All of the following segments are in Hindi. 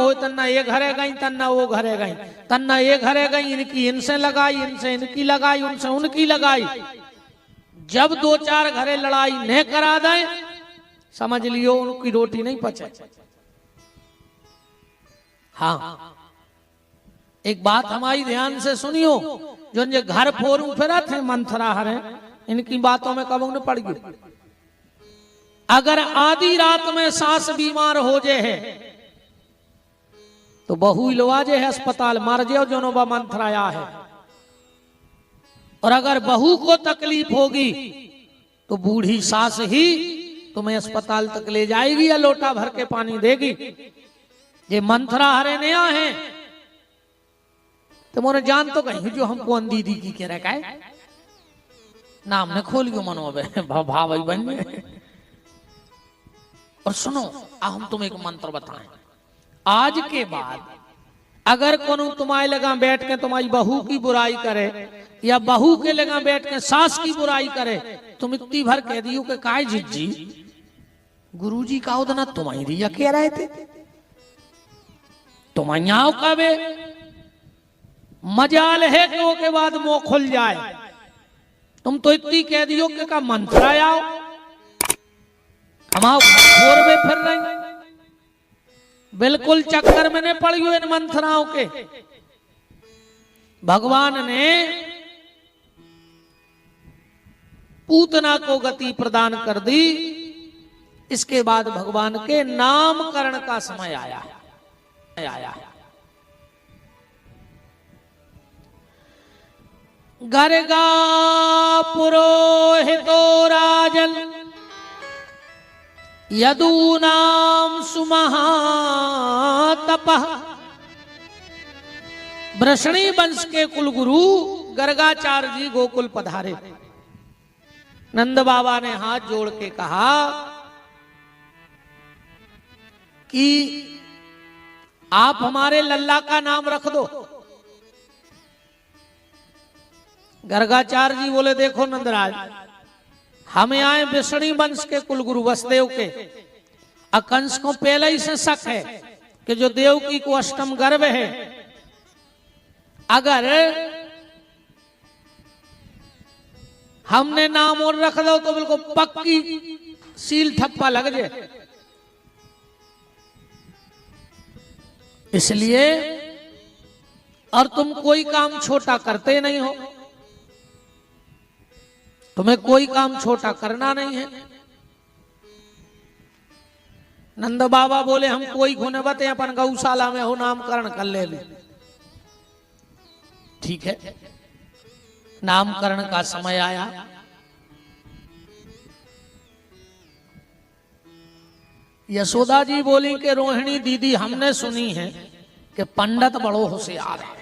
हो तन्ना ये घरे गई तन्ना वो घरे गई, तन्ना ये घरे गई इनकी इनसे लगाई, इनसे इनकी लगाई, उनसे उनकी लगाई। जब 2-4 घरे लड़ाई न करा दें, समझ लियो उनकी रोटी नहीं पचे। हाँ, एक बात हमारी ध्यान से सुनियो, जो ये घर फोरू फिरा थे मंथरा हरे, इनकी बातों में कब न पड़ गई। अगर आधी रात में सास बीमार हो जाए है तो बहू इलवाजे है अस्पताल, मर जाओ जो बा मंथराया है। और अगर बहू को तकलीफ होगी तो बूढ़ी सास ही तुम्हें अस्पताल तक ले जाएगी या लोटा भर के पानी देगी। ये मंथरा हरे नया है तो मोने जान तो कहीं जो हमको दीदी की कह रखा है, नाम ने खोलियो मनो भाई बन में। और सुनो, हम तुम्हें एक मंत्र बताएं। आज के बाद अगर कोनो तुम्हारे लगा बैठ के तुम्हारी बहू की बुराई करे या बहू के लगा बैठ के सास की बुराई करे, तुम इतनी भर कह दियो कि काय जिज्जी गुरुजी का उदना तुम्हारी रिया कह रहे थे, तुम्हारी आओ कबे मजाल है कि वो के बाद मुंह खुल जाए। तुम तो इतनी कह दियो कि का मंत्र आओ हमाओ फोर में फिर रही, बिल्कुल चक्कर में ने पड़ी हुई इन मंथराओं के। भगवान ने पूतना को गति प्रदान कर दी। इसके बाद भगवान के नामकरण का समय आया। गर्गा पुरोहितो राजन यदूनाम सुमहातपः। वृषणी वंश के कुलगुरु गर्गाचार्य जी गोकुल पधारे। नंद बाबा ने हाथ जोड़ के कहा कि आप हमारे लल्ला का नाम रख दो। गर्गाचार्य जी बोले देखो नंदराज, हमें आए वृषणी वंश के कुलगुरु वसुदेव के। कंस को पहले ही से शक है कि जो देवकी को अष्टम गर्भ है, अगर हमने नाम और रख दो तो बिल्कुल पक्की सील ठप्पा लग जाए। इसलिए और तुम कोई काम छोटा करते नहीं हो, तुम्हें कोई काम छोटा करना नहीं है। नंद बाबा बोले हम कोई घुने बते अपन गौशाला में हो नामकरण कर ले। ठीक है, नामकरण का समय आया। यशोदा जी बोली कि रोहिणी दीदी हमने सुनी है कि पंडित बड़ो होशियार है,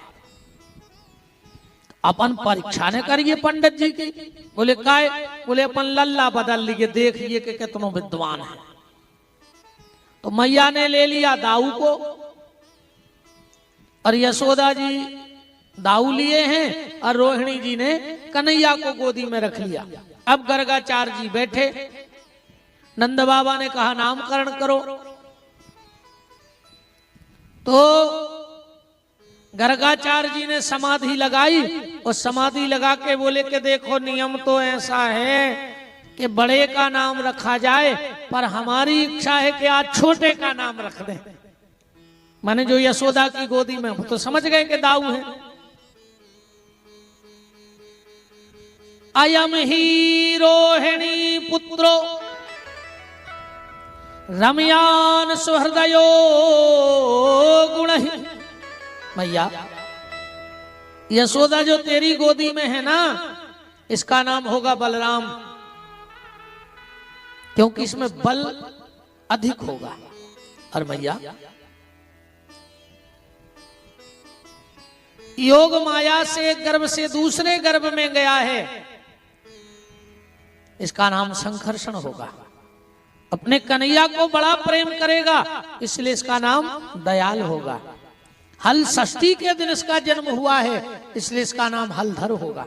अपन परीक्षा ने करिए पंडित जी की। बोले काय? बोले अपन लल्ला बदल लिए, देखिए कि कितनों विद्वान है। तो मैया ने ले लिया दाऊ को और यशोदा जी दाऊ लिए हैं और रोहिणी जी ने कन्हैया को गोदी में रख लिया। अब गर्गाचार्य जी बैठे, नंद बाबा ने कहा नामकरण करो। तो गर्गाचार्य जी ने समाधि लगाई और समाधि लगा के बोले कि देखो नियम तो ऐसा है कि बड़े का नाम रखा जाए, पर हमारी इच्छा है कि आज छोटे का नाम रख दें। माने जो यशोदा की गोदी में, तो समझ गए कि दाऊ है। अयम ही रोहिणी पुत्रो रमयान सुहृदयो गुणहि। मैया यशोदा जो तेरी गोदी में है ना, इसका नाम होगा बलराम, क्योंकि इसमें बल अधिक होगा। और मैया योग माया से एक गर्भ से दूसरे गर्भ में गया है, इसका नाम संकर्षण होगा। अपने कन्हैया को बड़ा प्रेम करेगा, इसलिए इसका नाम दयाल होगा। हल षष्ठी के दिन इसका जन्म हुआ है, इसलिए इसका नाम हलधर होगा।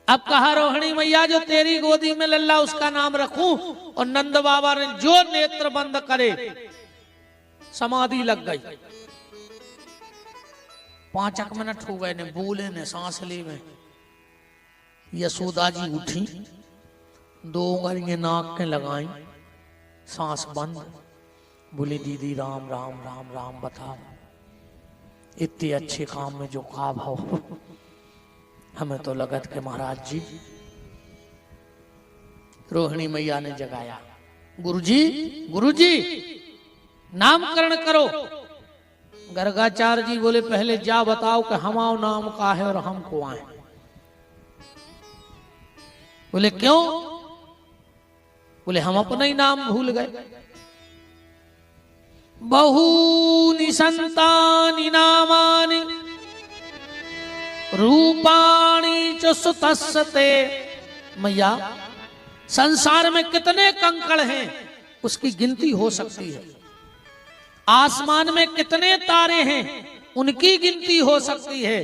अब कहा रोहिणी मैया जो तेरी गोदी में लल्ला उसका नाम रखूं, और नंद बाबा ने जो नेत्र बंद करे समाधि लग गई। 5 मिनट हो गए ने बोले ने सांस ले में। यशोदा जी उठी, 2 उंगलियां नाक के लगाई, सांस बंद। बोले दीदी राम राम राम राम बताओ, इतने अच्छे काम में जो का भाव, हमें तो लगत के महाराज जी। रोहिणी मैया ने जगाया, गुरुजी गुरुजी नामकरण करो। गर्गाचार्य जी बोले पहले जा बताओ कि हमाओ नाम का है और हमको आए। बोले क्यों? बोले हम अपना ही नाम भूल गए। बहूनि संतानि नामानि रूपाणि च सुतस्ते। मैया संसार में कितने कंकड़ हैं उसकी गिनती हो सकती है, आसमान में कितने तारे हैं उनकी गिनती हो सकती है,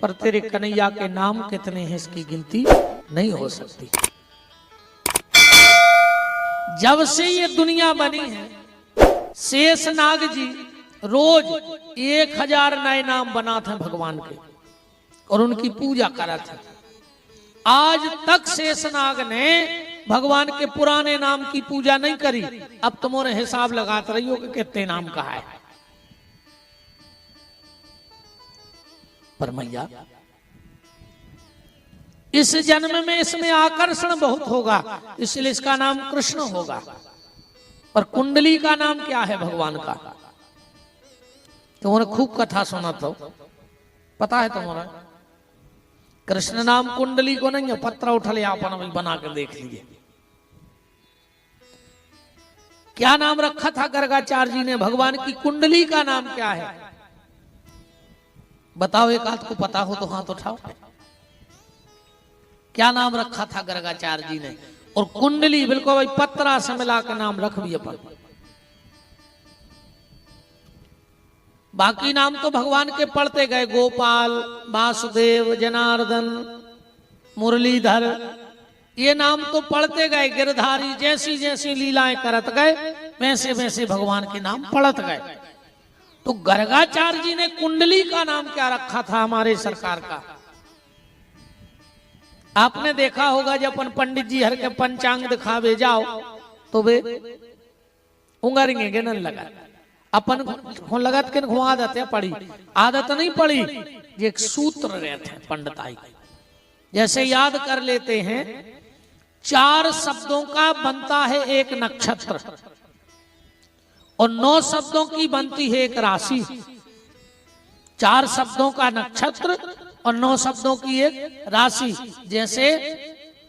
पर तेरे कन्हैया के नाम कितने हैं इसकी गिनती नहीं हो सकती। जब से ये दुनिया बनी है शेषनाग जी रोज 1000 नए नाम बनाते हैं भगवान के और उनकी पूजा करते हैं। आज तक शेषनाग ने भगवान के पुराने नाम की पूजा नहीं करी। अब तुम्हारे हिसाब लगाते रही हो कि कितने नाम का है। पर मैया इस जन्म में इसमें आकर्षण बहुत होगा, इसलिए इसका नाम कृष्ण होगा। पर कुंडली का नाम क्या है भगवान का? तुम्हारे खूब कथा सुना तो पता है तुम्हारा। कृष्ण नाम कुंडली को नहीं है, पत्र उठा ले आपन अभी बना कर देख लीजिए। क्या नाम रखा था गर्गाचार्य जी ने? भगवान की कुंडली का नाम क्या है बताओ, एक आध को पता हो तो हाथ उठाओ। क्या नाम रखा था गर्गाचार्य जी ने? और कुंडली बिल्कुल भाई पत्रा से मिला कर नाम रख भी अपन। बाकी नाम तो भगवान के पढ़ते गए, गोपाल, वासुदेव, जनार्दन, मुरलीधर, ये नाम तो पढ़ते गए। गिरधारी, जैसी जैसी लीलाएं करत गए वैसे वैसे भगवान के नाम पढ़त गए। तो गर्गाचार्य जी ने कुंडली का नाम क्या रखा था हमारे सरकार का? आपने देखा होगा जब अपन पंडित जी हर के पंचांग दिखावे जाओ तो वे उंगरेंगे गिनन लगा। अपन को लगत के आदत है पड़ी, आदत नहीं पड़ी। ये एक सूत्र रहते हैं पंडिताई, जैसे याद कर लेते हैं 4 शब्दों का बनता है एक नक्षत्र और 9 शब्दों की बनती है एक राशि। 4 शब्दों का नक्षत्र और 9 शब्दों की एक राशि। जैसे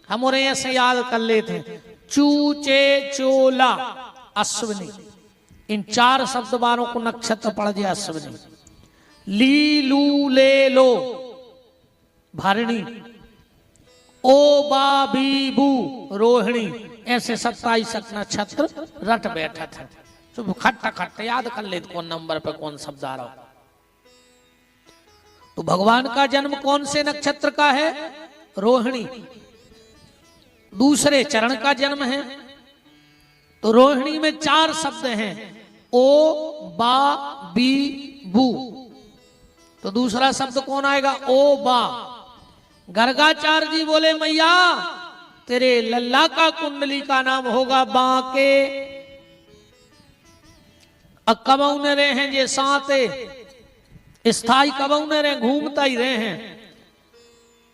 हमारे ऐसे याद कर लेते हैं चूचे, चोला, अश्विनी, इन 4 शब्द बारों को नक्षत्र पड़ जाए अश्विनी। ली, लू, ले, लो, भरणी, ओ, बा, बी, बू, रोहिणी, ऐसे 27 नक्षत्र रट बैठा था। तो खट्टा खट्टा याद कर लेते कौन नंबर पे कौन शब्द आ रहा। तो भगवान का जन्म कौन से नक्षत्र का है? रोहिणी। दूसरे चरण का जन्म है तो रोहिणी में 4 शब्द हैं, ओ, बा, बी, बू। तो दूसरा शब्द कौन आएगा? ओ, बा। गर्गाचार्य जी बोले मैया तेरे लल्ला का कुंडली का नाम होगा बांके। कबौने रहे हैं ये साते, स्थाई कबौने रहे, घूमता ही रहे हैं।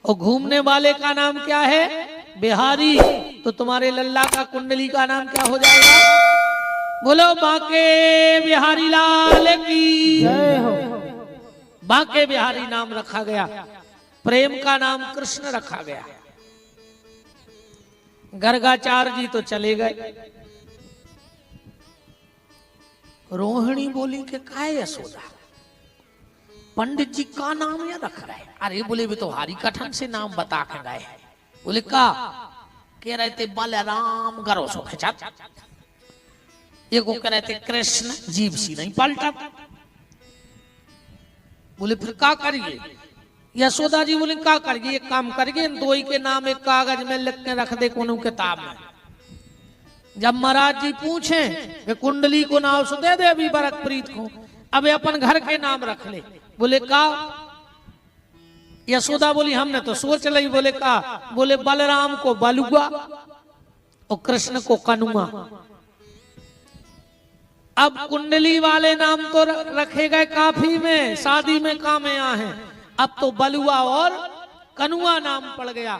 और घूमने वाले का नाम क्या है? बिहारी। तो तुम्हारे लल्ला का कुंडली का नाम क्या हो जाएगा? बोलो बांके बिहारी लाल की जय हो। बांके बिहारी नाम रखा गया। प्रेम का नाम कृष्ण रखा गया। गर्गाचार्य जी तो चले गए। रोहिणी बोली कि काय यशोदा, पंडित जी का नाम या रख रहे? अरे बोले भी तो हारी कठन से नाम बता के गए। बोले का कह रहे थे बलराम, गरो सो खिंचा। ये को कह रहे थे कृष्ण, जीव सी नहीं पलटा। बोले फिर का करिए? यशोदा जी बोले का करिए? एक काम करिए, इन 2 के नाम एक कागज में लिख के रख दे कोनो किताब में। जब महाराज जी पूछे वे कुंडली को नाम से दे दे अभी बरक प्रीत को, अब अपन घर के नाम रख ले। बोले का? यशोदा बोली हमने तो सोच ली। बोले का? बोले बलराम को बलुआ और कृष्ण को कनुआ। अब कुंडली वाले नाम तो रखे गए काफी में, शादी में काम में हैं, अब तो बलुआ और कनुआ नाम पड़ गया।